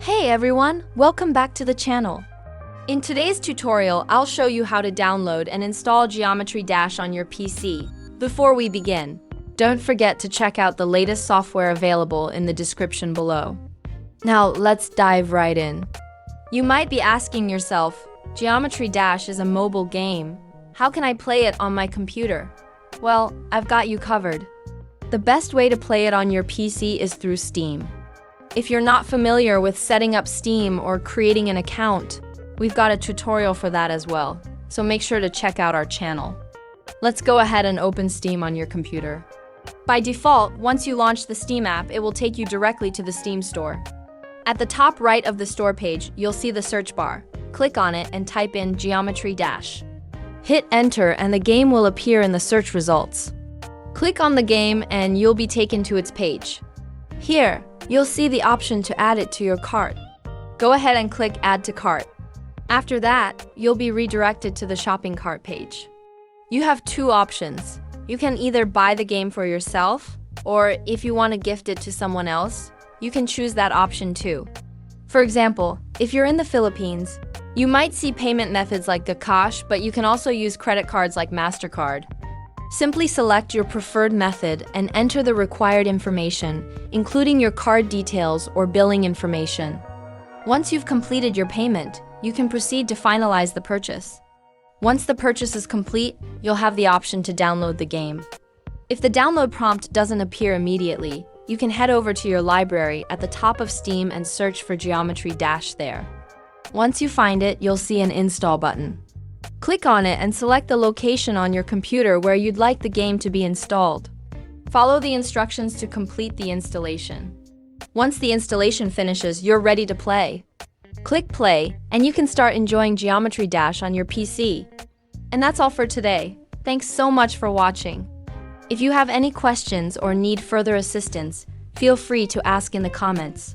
Hey everyone, welcome back to the channel. In today's tutorial, I'll show you how to download and install Geometry Dash on your PC. Before we begin, don't forget to check out the latest software available in the description below. Now let's dive right in. You might be asking yourself, Geometry Dash is a mobile game. How can I play it on my computer? Well, I've got you covered. The best way to play it on your PC is through Steam. If you're not familiar with setting up Steam or creating an account, we've got a tutorial for that as well, so make sure to check out our channel. Let's go ahead and open Steam on your computer. By default, once you launch the Steam app, it will take you directly to the Steam store. At the top right of the store page, you'll see the search bar. Click on it and type in Geometry Dash. Hit enter and the game will appear in the search results. Click on the game and you'll be taken to its page. Here, you'll see the option to add it to your cart. Go ahead and click Add to Cart. After that, you'll be redirected to the shopping cart page. You have two options. You can either buy the game for yourself, or if you want to gift it to someone else, you can choose that option too. For example, if you're in the Philippines, you might see payment methods like Gcash, but you can also use credit cards like MasterCard. Simply select your preferred method and enter the required information, including your card details or billing information. Once you've completed your payment, you can proceed to finalize the purchase. Once the purchase is complete, you'll have the option to download the game. If the download prompt doesn't appear immediately, you can head over to your library at the top of Steam and search for Geometry Dash there. Once you find it, you'll see an install button. Click on it and select the location on your computer where you'd like the game to be installed. Follow the instructions to complete the installation. Once the installation finishes, you're ready to play. Click play, and you can start enjoying Geometry Dash on your PC. And that's all for today. Thanks so much for watching. If you have any questions or need further assistance, feel free to ask in the comments.